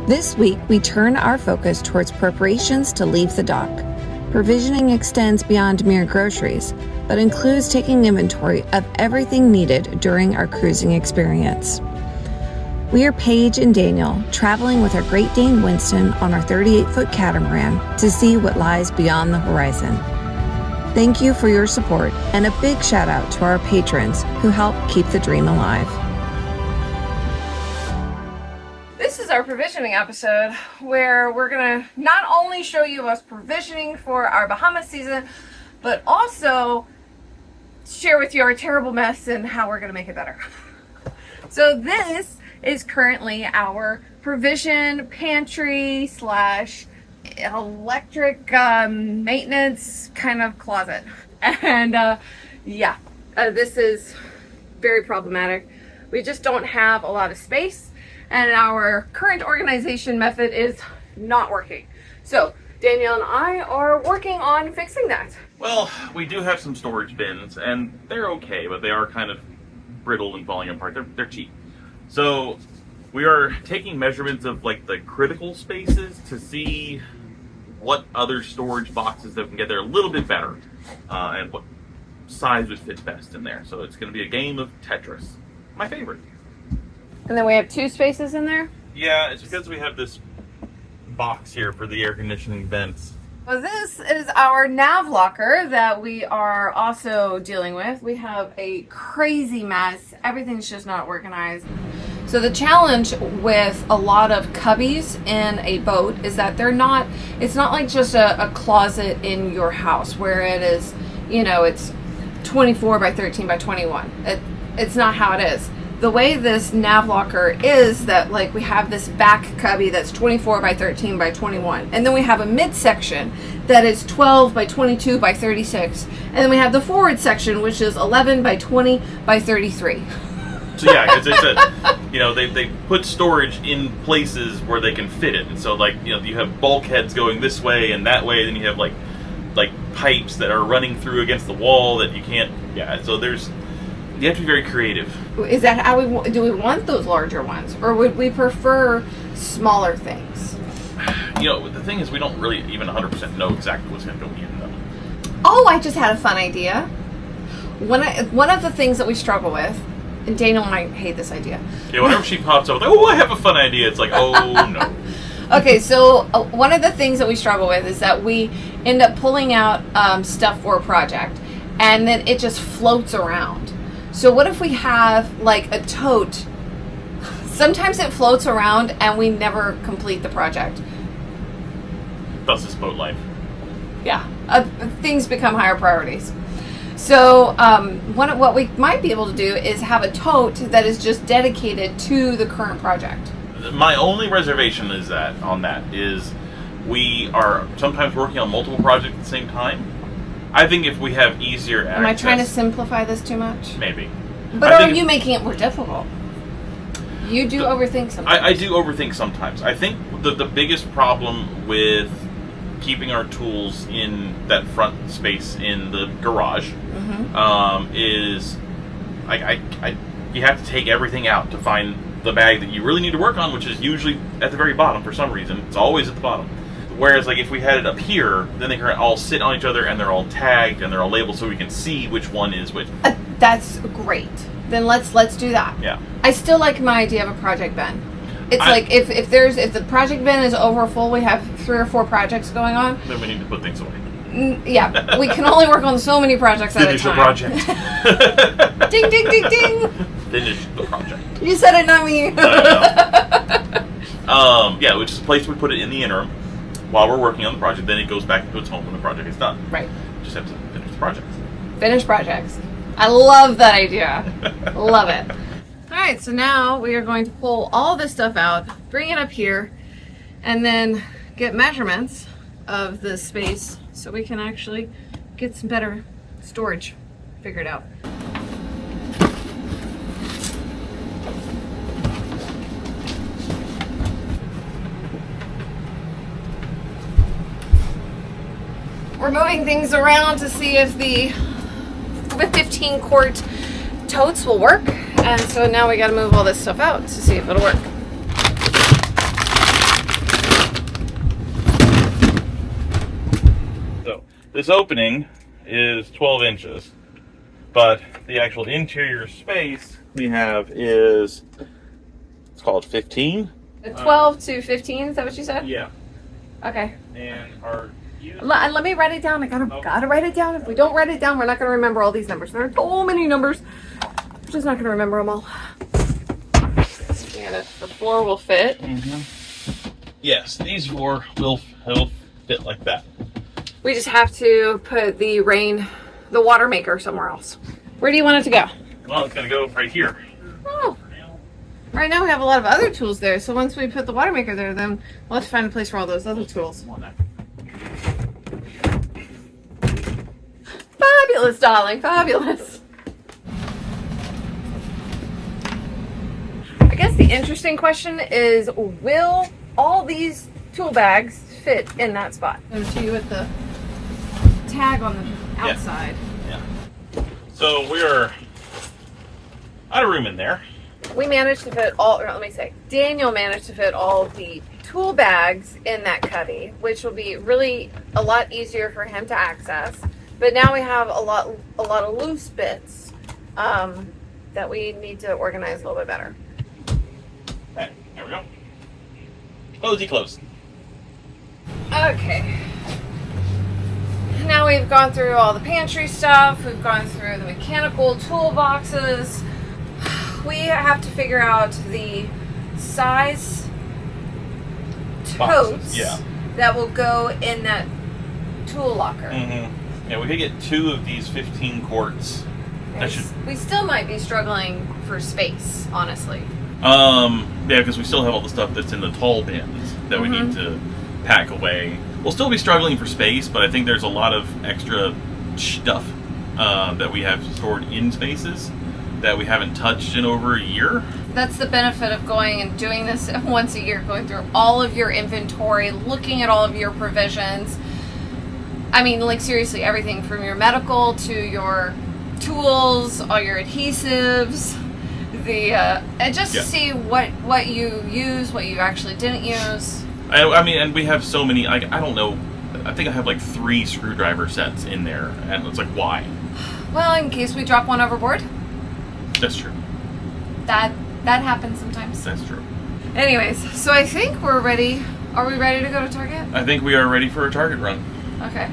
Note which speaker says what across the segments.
Speaker 1: This week, we turn our focus towards preparations to leave the dock. Provisioning extends beyond mere groceries, but includes taking inventory of everything needed during our cruising experience. We are Paige and Daniel, traveling with our Great Dane Winston on our 38-foot catamaran to see what lies beyond the horizon. Thank you for your support, and a big shout out to our patrons who help keep the dream alive.
Speaker 2: This is our provisioning episode where we're gonna not only show you us provisioning for our Bahamas season, but also share with you our terrible mess and how we're gonna make it better. So this is currently our provision pantry slash electric maintenance kind of closet. And this is very problematic. We just don't have a lot of space, and our current organization method is not working. So Daniel and I are working on fixing that.
Speaker 3: Well, we do have some storage bins, and they're okay, but they are kind of brittle and falling apart. They're cheap. So we are taking measurements of like the critical spaces to see what other storage boxes that can get there a little bit better, and what size would fit best in there. So it's going to be a game of Tetris, my favorite.
Speaker 2: And then we have two spaces in there.
Speaker 3: Yeah, it's because we have this box here for the air conditioning vents.
Speaker 2: Well, this is our nav locker that we are also dealing with. We have a crazy mess. Everything's just not organized. So the challenge with a lot of cubbies in a boat is that it's not like just a closet in your house where it is, it's 24 by 13 by 21. It's not how it is. The way this nav locker is that like we have this back cubby that's 24 by 13 by 21, and then we have a midsection that is 12 by 22 by 36, and then we have the forward section which is 11 by 20 by 33.
Speaker 3: So yeah, because they put storage in places where they can fit it, and so you have bulkheads going this way and that way, and then you have like pipes that are running through against the wall that you can't. Yeah, so you have to be very creative.
Speaker 2: Is that how do we want those larger ones, or would we prefer smaller things?
Speaker 3: The thing is, we don't really even 100% know exactly what's going to go in them.
Speaker 2: Oh, I just had a fun idea. One of the things that we struggle with, and Daniel might hate this idea.
Speaker 3: Yeah, whenever she pops up, I have a fun idea. It's like, oh no.
Speaker 2: Okay, so one of the things that we struggle with is that we end up pulling out stuff for a project, and then it just floats around. So what if we have like a tote? Sometimes it floats around and we never complete the project.
Speaker 3: Thus is boat life.
Speaker 2: Yeah, things become higher priorities. So what we might be able to do is have a tote that is just dedicated to the current project.
Speaker 3: My only reservation is we are sometimes working on multiple projects at the same time. I think if we have easier access...
Speaker 2: Am I trying to simplify this too much?
Speaker 3: Maybe.
Speaker 2: But are you making it more difficult? You do overthink sometimes.
Speaker 3: I do overthink sometimes. I think the biggest problem with keeping our tools in that front space in the garage is you have to take everything out to find the bag that you really need to work on, which is usually at the very bottom for some reason. It's always at the bottom. Whereas, if we had it up here, then they can all sit on each other, and they're all tagged, and they're all labeled, so we can see which one is which.
Speaker 2: That's great. Then let's do that.
Speaker 3: Yeah.
Speaker 2: I still like my idea of a project bin. It's if the project bin is over full, we have 3 or 4 projects going on.
Speaker 3: Then we need to put things away.
Speaker 2: Yeah, we can only work on so many projects at a time.
Speaker 3: Finish the project.
Speaker 2: Ding, ding, ding, ding.
Speaker 3: Finish the project.
Speaker 2: You said it, not me.
Speaker 3: No. Which is a place we put it in the interim while we're working on the project. Then it goes back into its home when the project is done.
Speaker 2: Right.
Speaker 3: Just have to finish the project.
Speaker 2: Finish projects. I love that idea. Love it. All right, so now we are going to pull all this stuff out, bring it up here, and then get measurements of the space so we can actually get some better storage figured out. We're moving things around to see if the 15 quart totes will work, and so now we got to move all this stuff out to see if it'll work.
Speaker 3: this opening is 12 inches, but the actual interior space we have is, it's called 15.
Speaker 2: 12 to 15, is that what you said?
Speaker 3: Yeah.
Speaker 2: Okay.
Speaker 3: And our
Speaker 2: Let me write it down. I gotta write it down. If we don't write it down, we're not gonna remember all these numbers. There are so many numbers. We're just not gonna remember them all. Yeah, the floor will fit.
Speaker 3: Yes, these four will fit like that.
Speaker 2: We just have to put the water maker somewhere else. Where do you want it to go?
Speaker 3: Well, it's gonna go right here.
Speaker 2: Oh. Right now we have a lot of other tools there, so once we put the water maker there, then we'll have to find a place for all those other tools. Fabulous, darling, fabulous. I guess the interesting question is, will all these tool bags fit in that spot? Go to you with the tag on the outside.
Speaker 3: Yeah. So we're out of room in there.
Speaker 2: We managed to fit Daniel managed to fit all the tool bags in that cubby, which will be really a lot easier for him to access. But now we have a lot of loose bits that we need to organize a little bit better.
Speaker 3: Okay, there we go. Closey close.
Speaker 2: Okay. Now we've gone through all the pantry stuff. We've gone through the mechanical toolboxes. We have to figure out the size totes that will go in that tool locker.
Speaker 3: Yeah, we could get 2 of these 15 quarts.
Speaker 2: We still might be struggling for space, honestly.
Speaker 3: Yeah, because we still have all the stuff that's in the tall bins that we need to pack away. We'll still be struggling for space, but I think there's a lot of extra stuff that we have stored in spaces that we haven't touched in over a year.
Speaker 2: That's the benefit of going and doing this once a year, going through all of your inventory, looking at all of your provisions. I mean, like, seriously, everything from your medical to your tools, all your adhesives, and just to see what you use, what you actually didn't use.
Speaker 3: I mean, and we have so many, I don't know, I think I have like 3 screwdriver sets in there, and it's like, why?
Speaker 2: Well, in case we drop one overboard.
Speaker 3: That's true.
Speaker 2: That happens sometimes.
Speaker 3: That's true.
Speaker 2: Anyways, so I think we're ready. Are we ready to go to Target?
Speaker 3: I think we are ready for a Target run.
Speaker 2: Okay.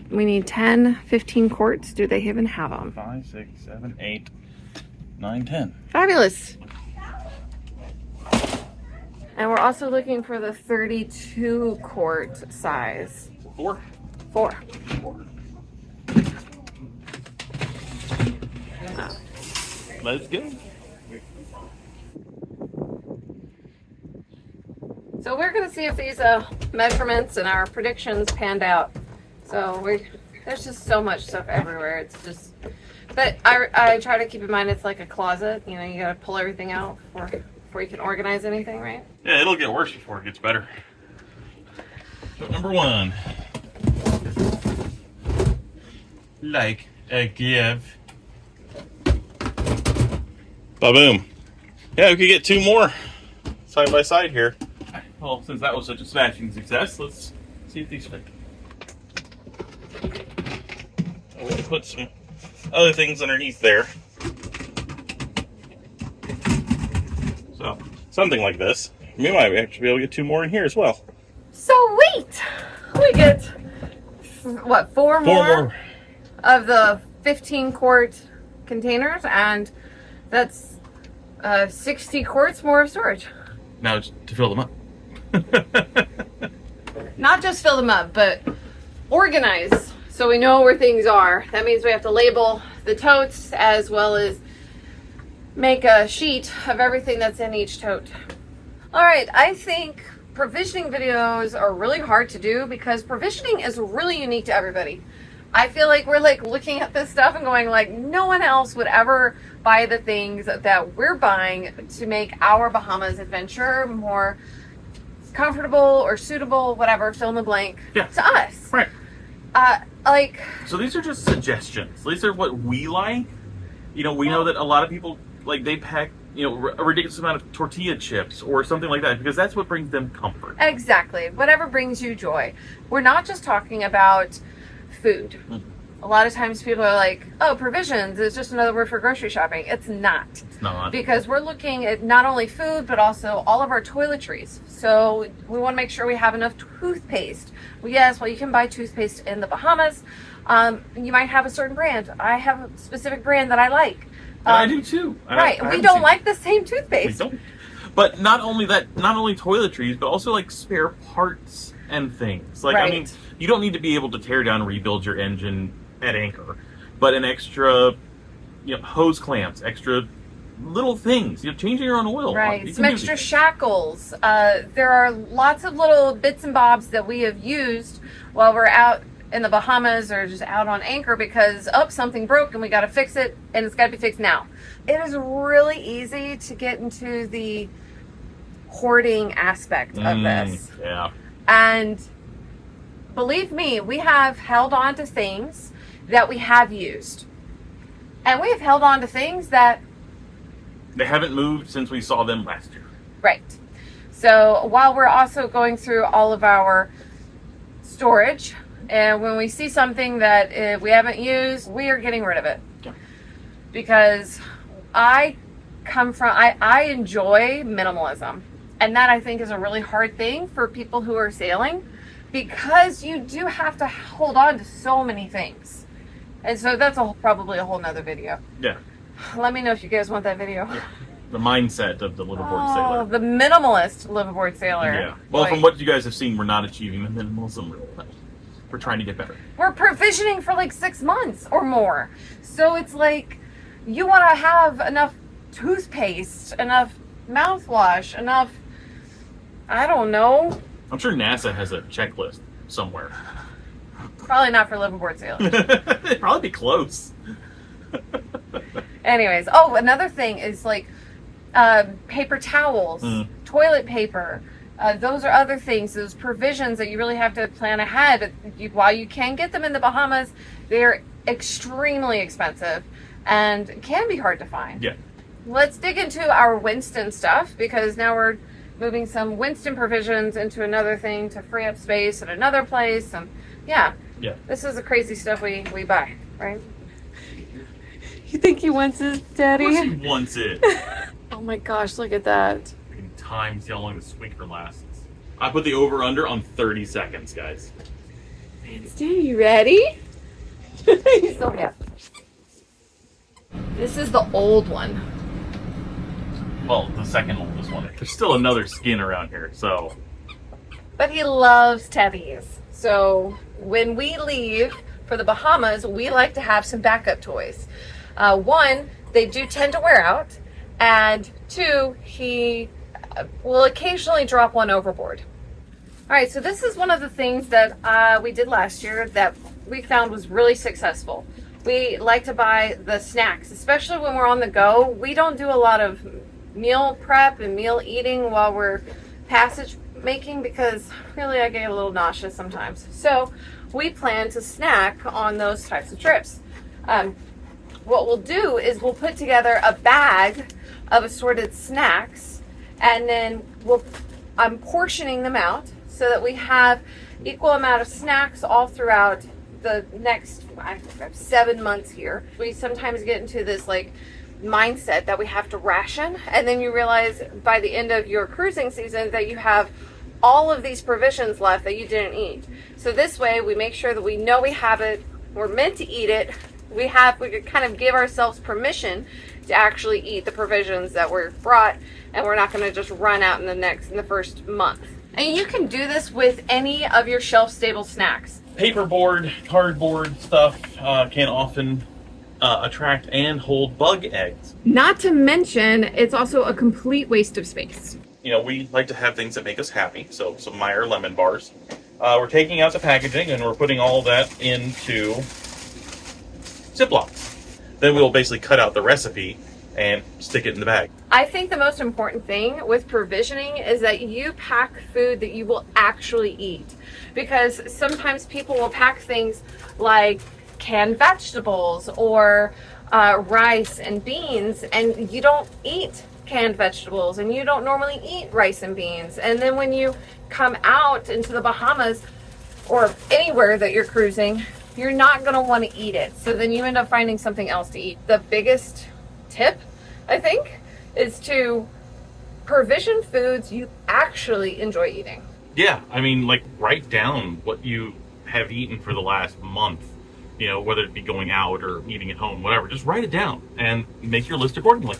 Speaker 2: We need 10, 15 quarts. Do they even have them?
Speaker 3: 5, 6, 7, 8, 9, 10.
Speaker 2: Fabulous. And we're also looking for the 32 quart size.
Speaker 3: 4?
Speaker 2: 4.
Speaker 3: Let's go.
Speaker 2: So we're going to see if these measurements and our predictions panned out. So there's just so much stuff everywhere. It's just, but I try to keep in mind it's like a closet. You know, you got to pull everything out before you can organize anything, right?
Speaker 3: Yeah, it'll get worse before it gets better. So number 1. Like a give. Ba-boom. Yeah, we could get 2 more side by side here. Well, since that was such a smashing success, let's see if these fit. I'm going to put some other things underneath there. So, something like this. We might actually be able to get 2 more in here as well.
Speaker 2: Sweet! We get, what, 4 more of the 15 quart containers, and that's 60 quarts more of storage.
Speaker 3: Now, to fill them up.
Speaker 2: Not just fill them up, but organize so we know where things are. That means we have to label the totes as well as make a sheet of everything that's in each tote. All right, I think provisioning videos are really hard to do because provisioning is really unique to everybody. I feel like we're like looking at this stuff and going like, no one else would ever buy the things that we're buying to make our Bahamas adventure more comfortable or suitable, whatever, fill in the blank, to us.
Speaker 3: Right.
Speaker 2: So
Speaker 3: these are just suggestions. These are what we like. You know, we know that a lot of people, like, they pack a ridiculous amount of tortilla chips or something like that, because that's what brings them comfort.
Speaker 2: Exactly. Whatever brings you joy. We're not just talking about food. A lot of times people are like, oh, provisions is just another word for grocery shopping. It's not.
Speaker 3: It's not.
Speaker 2: Because we're looking at not only food, but also all of our toiletries. So we want to make sure we have enough toothpaste. Well, yes, you can buy toothpaste in the Bahamas. You might have a certain brand. I have a specific brand that I like.
Speaker 3: I do too.
Speaker 2: Right. We don't like the same toothpaste.
Speaker 3: We don't. But not only toiletries, but also like spare parts and things. Like,
Speaker 2: right.
Speaker 3: I mean, you don't need to be able to tear down and rebuild your engine at anchor, but an extra, hose clamps, extra little things, changing your own oil.
Speaker 2: Right. Some extra shackles. There are lots of little bits and bobs that we have used while we're out in the Bahamas or just out on anchor because, something broke and we got to fix it and it's got to be fixed now. It is really easy to get into the hoarding aspect of this.
Speaker 3: Yeah.
Speaker 2: And believe me, we have held on to things that we have used. And we have held on to things that
Speaker 3: they haven't moved since we saw them last year.
Speaker 2: Right. So while we're also going through all of our storage, and when we see something that we haven't used, we are getting rid of it.
Speaker 3: Yeah.
Speaker 2: Because I enjoy minimalism. And that I think is a really hard thing for people who are sailing, because you do have to hold on to so many things. And so that's probably a whole nother video.
Speaker 3: Yeah.
Speaker 2: Let me know if you guys want that video.
Speaker 3: Yeah. The mindset of the liveaboard sailor.
Speaker 2: The minimalist liveaboard sailor.
Speaker 3: Yeah. Well, from what you guys have seen, we're not achieving the minimalism real well. We're trying to get better.
Speaker 2: We're provisioning for like 6 months or more. So it's like, you want to have enough toothpaste, enough mouthwash, enough, I don't know.
Speaker 3: I'm sure NASA has a checklist somewhere.
Speaker 2: Probably not for liveaboard sailors.
Speaker 3: It'd probably be close.
Speaker 2: Anyways, another thing is like paper towels, toilet paper. Those are other things, those provisions that you really have to plan ahead. While you can get them in the Bahamas, they're extremely expensive and can be hard to find.
Speaker 3: Yeah.
Speaker 2: Let's dig into our Winston stuff, because now we're moving some Winston provisions into another thing to free up space at another place. And yeah. This is the crazy stuff we buy, right? You think he wants it, Daddy?
Speaker 3: Of course he wants it.
Speaker 2: Oh my gosh, look at that.
Speaker 3: Time, see how long the squeaker lasts. I put the over-under on 30 seconds, guys.
Speaker 2: Daddy, you ready? He's so happy. This is the old one.
Speaker 3: Well, the second oldest one. There's still another skin around here, so.
Speaker 2: But he loves teddies. So when we leave for the Bahamas, we like to have some backup toys. One, they do tend to wear out. And two, he will occasionally drop one overboard. All right, so this is one of the things that we did last year that we found was really successful. We like to buy the snacks, especially when we're on the go. We don't do a lot of meal prep and meal eating while we're passage making, because really I get a little nauseous sometimes. So we plan to snack on those types of trips. What we'll do is we'll put together a bag of assorted snacks, and then I'm portioning them out so that we have equal amount of snacks all throughout the next 7 months here. We sometimes get into this like mindset that we have to ration, and then you realize by the end of your cruising season that you have all of these provisions left that you didn't eat. So this way we make sure that we know we have it, we're meant to eat it, we could kind of give ourselves permission to actually eat the provisions that were brought, and we're not going to just run out in the first month. And you can do this with any of your shelf-stable snacks.
Speaker 3: Paperboard, cardboard stuff can often attract and hold bug eggs.
Speaker 2: Not to mention, it's also a complete waste of space.
Speaker 3: We like to have things that make us happy, so some Meyer lemon bars. We're taking out the packaging and we're putting all that into Ziplocs. Then we'll basically cut out the recipe and stick it in the bag.
Speaker 2: I think the most important thing with provisioning is that you pack food that you will actually eat. Because sometimes people will pack things like canned vegetables or rice and beans, and you don't eat canned vegetables and you don't normally eat rice and beans. And then when you come out into the Bahamas or anywhere that you're cruising, you're not going to want to eat it. So then you end up finding something else to eat. The biggest tip, I think, is to provision foods you actually enjoy eating.
Speaker 3: Yeah, I mean, like, write down what you have eaten for the last month, you know, whether it be going out or eating at home, whatever. Just write it down and make your list accordingly.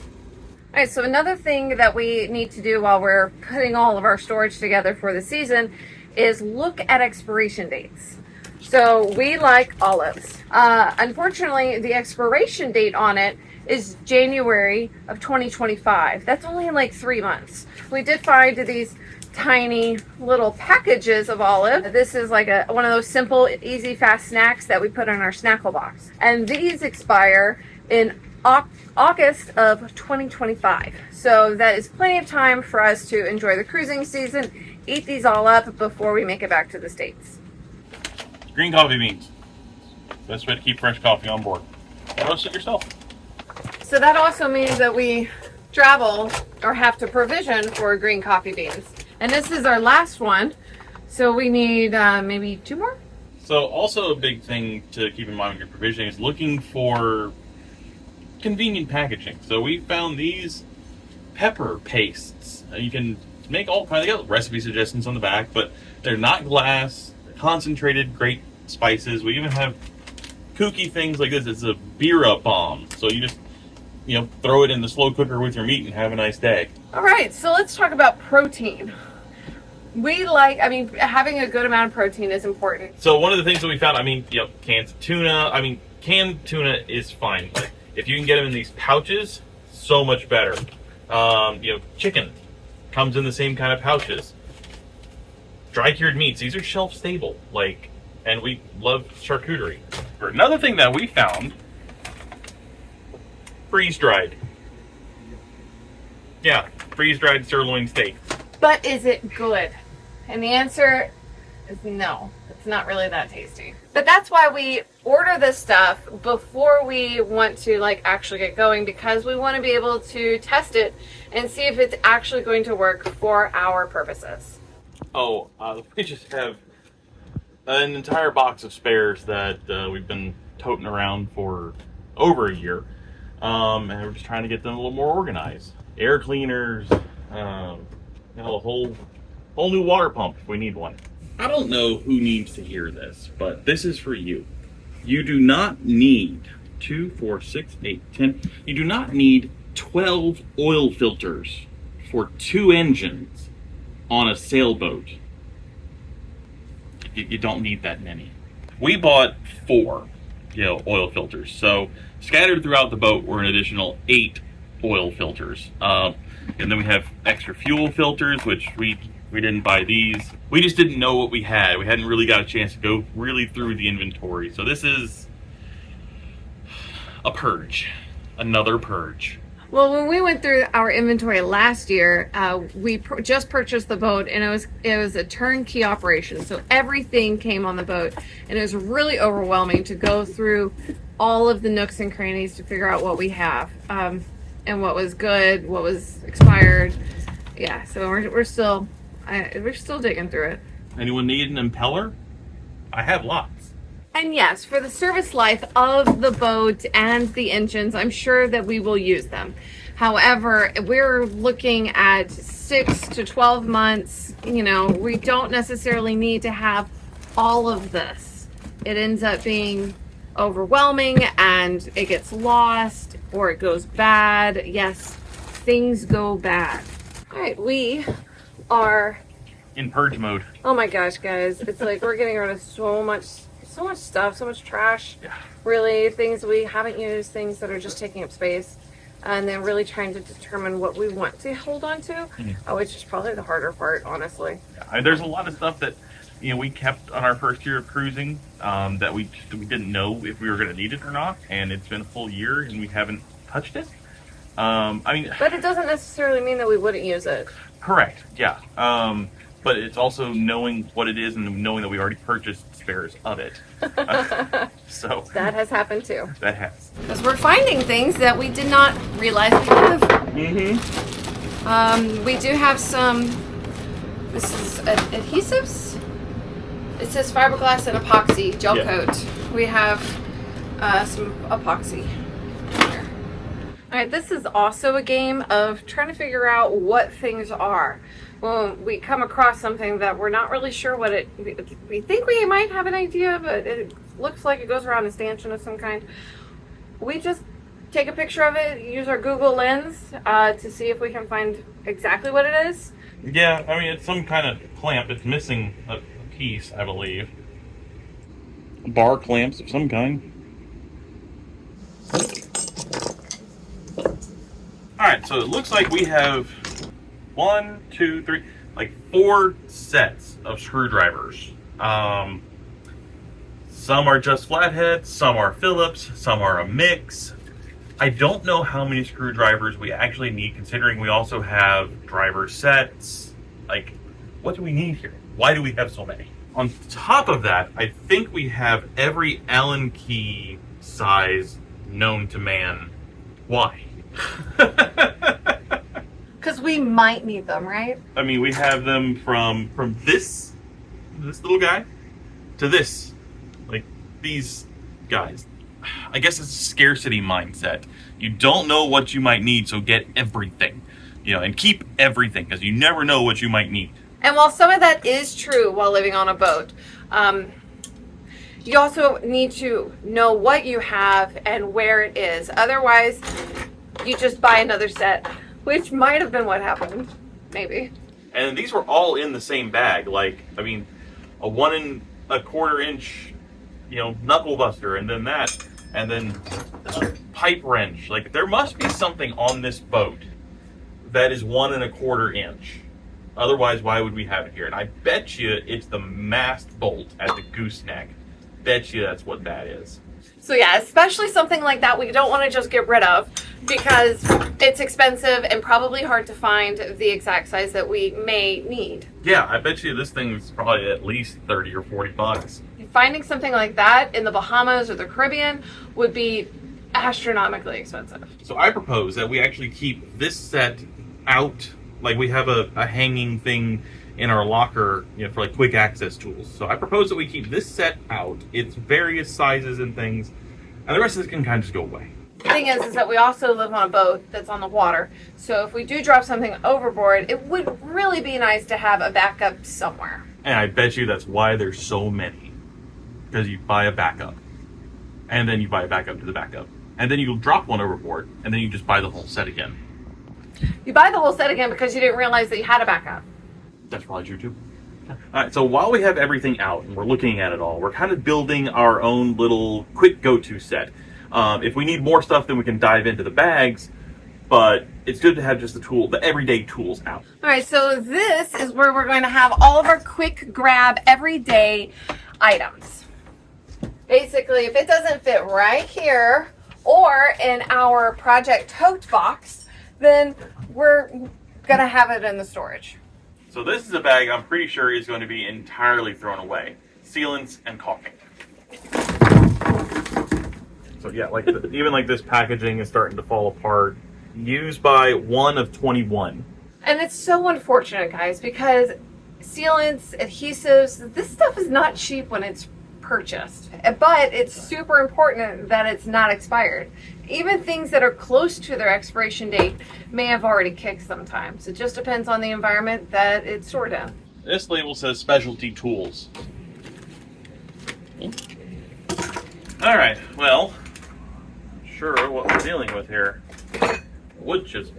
Speaker 2: All right, so another thing that we need to do while we're putting all of our storage together for the season is look at expiration dates. So we like olives. Unfortunately, the expiration date on it is January of 2025. That's only in like 3 months. We did find these tiny little packages of olive. This is like one of those simple, easy, fast snacks that we put in our snackle box. And these expire in August of 2025. So that is plenty of time for us to enjoy the cruising season, eat these all up before we make it back to the States.
Speaker 3: Green coffee beans. Best way to keep fresh coffee on board. Roast it yourself.
Speaker 2: So that also means that we travel or have to provision for green coffee beans. And this is our last one. So we need maybe 2 more?
Speaker 3: So also a big thing to keep in mind when you're provisioning is looking for convenient packaging. So we found these pepper pastes. You can make all kinds. They got recipe suggestions on the back, but they're not glass. They're concentrated, great spices. We even have kooky things like this. It's a bira bomb. So you just, you know, throw it in the slow cooker with your meat and have a nice day.
Speaker 2: All right, so let's talk about protein. Having a good amount of protein is important.
Speaker 3: So one of the things that we found, cans of tuna. Canned tuna is fine. But if you can get them in these pouches, so much better. Chicken comes in the same kind of pouches. Dry cured meats, these are shelf stable. And we love charcuterie. Another thing that we found, freeze dried. Yeah, freeze dried sirloin steak.
Speaker 2: But is it good? And the answer is no. It's not really that tasty. But that's why we order this stuff before we want to actually get going, because we want to be able to test it and see if it's actually going to work for our purposes.
Speaker 3: We just have an entire box of spares that we've been toting around for over a year. And we're just trying to get them a little more organized. Air cleaners, a whole new water pump if we need one. I don't know who needs to hear this, but this is for you. You do not need 2, 4, 6, 8, 10. You do not need 12 oil filters for 2 engines on a sailboat. You don't need that many. We bought 4, oil filters. So scattered throughout the boat were an additional 8 oil filters. And then we have extra fuel filters, which we didn't buy these. We just didn't know what we had. We hadn't really got a chance to go really through the inventory. So this is a purge, another purge.
Speaker 2: Well, when we went through our inventory last year, we just purchased the boat, and it was a turnkey operation. So everything came on the boat, and it was really overwhelming to go through all of the nooks and crannies to figure out what we have, and what was good, what was expired. Yeah, so we're still digging through it.
Speaker 3: Anyone need an impeller? I have lots.
Speaker 2: And yes, for the service life of the boat and the engines, I'm sure that we will use them. However, we're looking at 6 to 12 months. We don't necessarily need to have all of this. It ends up being overwhelming and it gets lost or it goes bad. Yes, things go bad. All right, we are
Speaker 3: in purge mode.
Speaker 2: Oh my gosh, guys. It's like we're getting rid of so much stuff, so much trash.
Speaker 3: Yeah.
Speaker 2: Really, things we haven't used, things that are just taking up space, and then really trying to determine what we want to hold on to, which is probably the harder part, honestly.
Speaker 3: Yeah, there's a lot of stuff that we kept on our first year of cruising that we didn't know if we were going to need it or not, and it's been a full year and we haven't touched it.
Speaker 2: But it doesn't necessarily mean that we wouldn't use it.
Speaker 3: Correct. Yeah. But it's also knowing what it is and knowing that we already purchased spares of it. So
Speaker 2: that has happened too.
Speaker 3: That has.
Speaker 2: Because we're finding things that we did not realize we have. We do have some, this is adhesives. It says fiberglass and epoxy gel coat. We have some epoxy here. All right, this is also a game of trying to figure out what things are. When we come across something that we're not really sure what it, we think we might have an idea, but it looks like it goes around a stanchion of some kind. We just take a picture of it, use our Google Lens to see if we can find exactly what it is.
Speaker 3: Yeah, I mean, it's some kind of clamp. It's missing a piece, I believe. Bar clamps of some kind. Alright, so it looks like we have 1, 2, 3, like 4 sets of screwdrivers. Some are just flatheads, some are Phillips, some are a mix. I don't know how many screwdrivers we actually need, considering we also have driver sets. Like, what do we need here? Why do we have so many? On top of that, I think we have every Allen key size known to man. Why?
Speaker 2: Because we might need them, right?
Speaker 3: I mean, we have them from this little guy to this, like these guys. I guess it's a scarcity mindset. You don't know what you might need, so get everything, and keep everything, because you never know what you might need.
Speaker 2: And while some of that is true while living on a boat, you also need to know what you have and where it is. Otherwise, you just buy another set, which might have been what happened, maybe.
Speaker 3: And these were all in the same bag. Like, I mean, a 1 1/4 inch, knuckle buster, and then that, and then a pipe wrench. Like, there must be something on this boat that is 1 1/4 inch. Otherwise, why would we have it here? And I bet you it's the mast bolt at the gooseneck. Bet you that's what that is.
Speaker 2: So yeah, especially something like that we don't want to just get rid of because it's expensive and probably hard to find the exact size that we may need.
Speaker 3: Yeah, I bet you this thing is probably at least 30 or 40 bucks.
Speaker 2: Finding something like that in the Bahamas or the Caribbean would be astronomically expensive.
Speaker 3: So I propose that we actually keep this set out. Like, we have a hanging thing in our locker, for like quick access tools. So I propose that we keep this set out, its various sizes and things, and the rest of this can kind of just go away.
Speaker 2: The thing is that we also live on a boat that's on the water. So if we do drop something overboard, it would really be nice to have a backup somewhere.
Speaker 3: And I bet you that's why there's so many. Because you buy a backup, and then you buy a backup to the backup, and then you drop one overboard, and then you just buy the whole set again.
Speaker 2: You buy the whole set again because you didn't realize that you had a backup.
Speaker 3: That's probably true too. Alright, so while we have everything out and we're looking at it all, we're kind of building our own little quick go-to set. If we need more stuff, then we can dive into the bags, but it's good to have just the everyday tools out.
Speaker 2: Alright, so this is where we're going to have all of our quick grab everyday items. Basically, if it doesn't fit right here or in our project tote box, then we're gonna have it in the storage.
Speaker 3: So this is a bag I'm pretty sure is going to be entirely thrown away. Sealants and caulking. So yeah, like even like this packaging is starting to fall apart. Used by 1 of 21.
Speaker 2: And it's so unfortunate, guys, because sealants, adhesives, this stuff is not cheap when it's purchased, but it's super important that it's not expired. Even things that are close to their expiration date may have already kicked sometimes. It just depends on the environment that it's stored in.
Speaker 3: This label says specialty tools. Alright, well, sure what we're dealing with here. Wood chisel.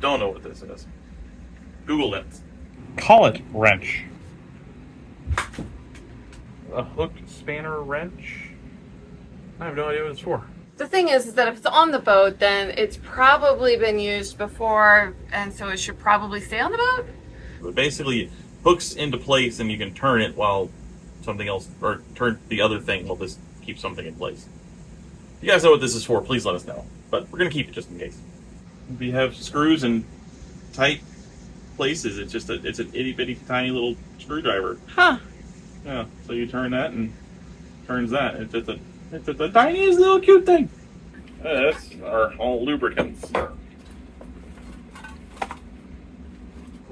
Speaker 3: Don't know what this is. Google it. Collet wrench. A hook spanner wrench? I have no idea what it's for.
Speaker 2: The thing is that if it's on the boat, then it's probably been used before, and so it should probably stay on the boat.
Speaker 3: But basically, it hooks into place and you can turn it while something else, or turn the other thing while this keeps something in place. If you guys know what this is for, please let us know. But we're going to keep it just in case. If you have screws in tight places, it's an itty bitty tiny little screwdriver.
Speaker 2: Huh.
Speaker 3: Yeah, so you turn that and turns that. It's the tiniest little cute thing. That's our all lubricants.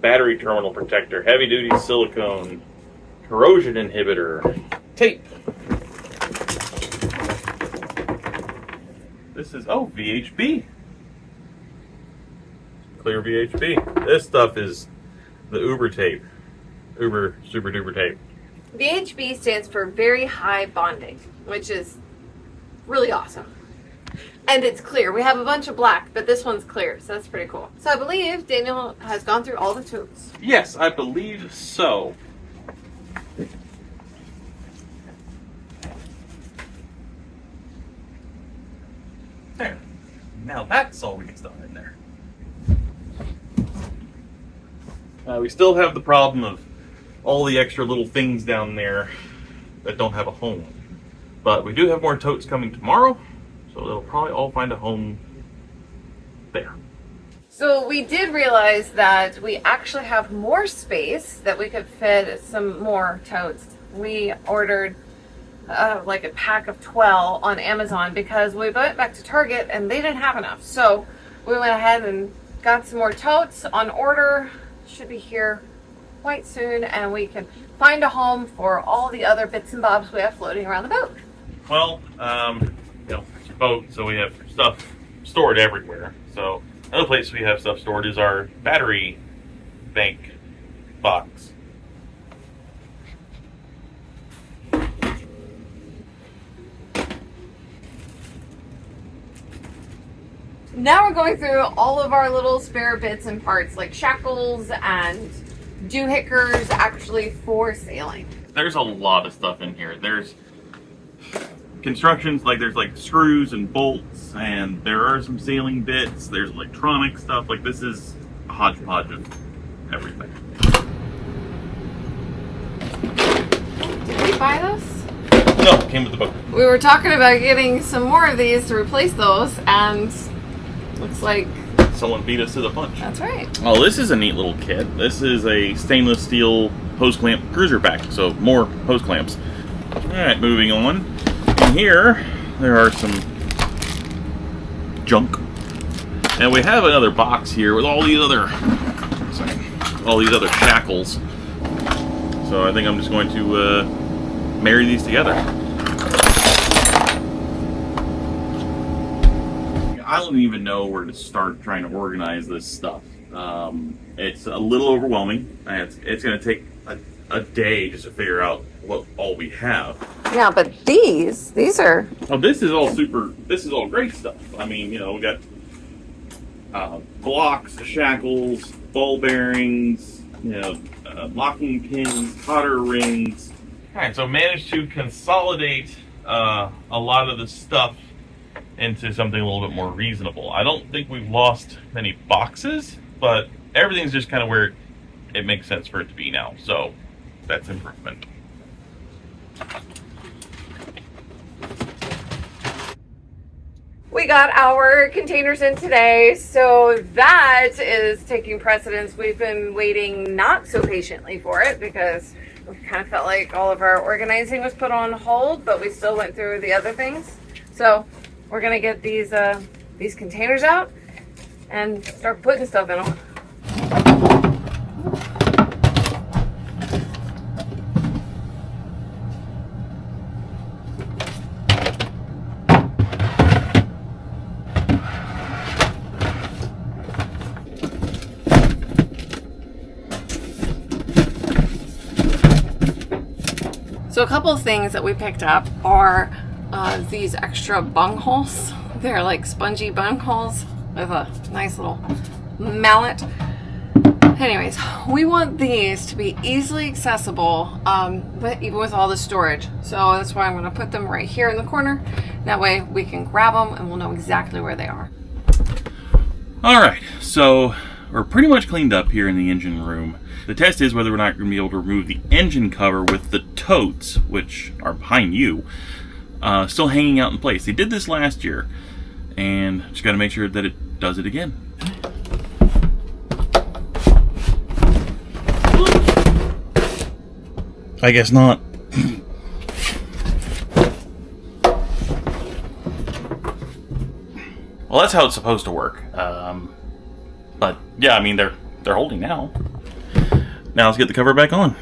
Speaker 3: battery terminal protector, heavy duty silicone, corrosion inhibitor, tape. This is, oh, VHB. Clear VHB. This stuff is the Uber tape. Uber super duper tape.
Speaker 2: VHB stands for very high bonding, which is really awesome. And it's clear. We have a bunch of black, but this one's clear, so that's pretty cool. So I believe Daniel has gone through all the totes.
Speaker 3: Yes, I believe so. There. Now that's all we get stuff in there. We still have the problem of all the extra little things down there that don't have a home. But we do have more totes coming tomorrow, so they'll probably all find a home there.
Speaker 2: So we did realize that we actually have more space that we could fit some more totes. We ordered like a pack of 12 on Amazon because we went back to Target and they didn't have enough. So we went ahead and got some more totes on order. Should be here quite soon, and we can find a home for all the other bits and bobs we have floating around the boat.
Speaker 3: Well, you know, it's a boat, so we have stuff stored everywhere. So another place we have stuff stored is our battery bank box.
Speaker 2: Now we're going through all of our little spare bits and parts, like shackles and doohickers, actually for sailing.
Speaker 3: There's a lot of stuff in here. There's constructions, like there's like screws and bolts, and there are some sailing bits. There's electronic stuff. Like this is a hodgepodge of everything.
Speaker 2: Did we buy this?
Speaker 3: No, it came with the boat.
Speaker 2: We were talking about getting some more of these to replace those, and looks like
Speaker 3: someone beat us to the punch.
Speaker 2: That's right.
Speaker 3: Oh, this is a neat little kit. This is a stainless steel hose clamp cruiser pack, so more hose clamps. Alright, moving on. In here, there are some junk. And we have another box here with all these other shackles. So I think I'm just going to marry these together. I don't even know where to start trying to organize this stuff. It's a little overwhelming. It's going to take a day just to figure out what all we have.
Speaker 2: Yeah, but these are...
Speaker 3: Oh, this is all great stuff. I mean, you know, we got blocks, shackles, ball bearings, you know, locking pins, cotter rings. All right, so managed to consolidate a lot of the stuff into something a little bit more reasonable. I don't think we've lost many boxes, but everything's just kind of where it makes sense for it to be now. So that's improvement.
Speaker 2: We got our containers in today, so that is taking precedence. We've been waiting not so patiently for it because we kind of felt like all of our organizing was put on hold, but we still went through the other things. So we're gonna get these containers out and start putting stuff in them. So a couple of things that we picked up are these extra bung holes. They're like spongy bung holes with a nice little mallet. Anyways, we want these to be easily accessible, but even with all the storage. So that's why I'm going to put them right here in the corner. That way we can grab them and we'll know exactly where they are.
Speaker 3: All right, so we're pretty much cleaned up here in the engine room. The test is whether or not we're going to be able to remove the engine cover with the totes, which are behind you, still hanging out in place. They did this last year, and just got to make sure that it does it again. I guess not. Well, that's how it's supposed to work. But yeah, I mean, they're holding now. Now let's get the cover back on.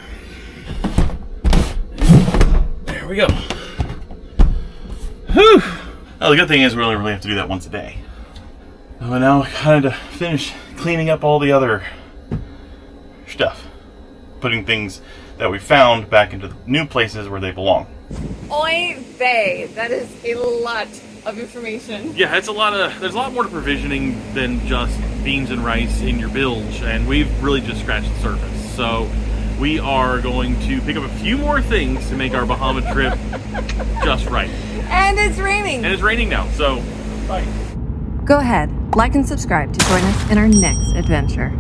Speaker 3: There we go. Whew. Well, the good thing is we only really have to do that once a day. But now kind of finish cleaning up all the other stuff. Putting things that we found back into the new places where they belong.
Speaker 2: Oy vey, that is a lot of information.
Speaker 4: Yeah, there's a lot more to provisioning than just beans and rice in your bilge, and we've really just scratched the surface. So we are going to pick up a few more things to make our Bahama trip just right.
Speaker 2: And it's raining.
Speaker 4: And it's raining now, so bye.
Speaker 1: Go ahead, like and subscribe to join us in our next adventure.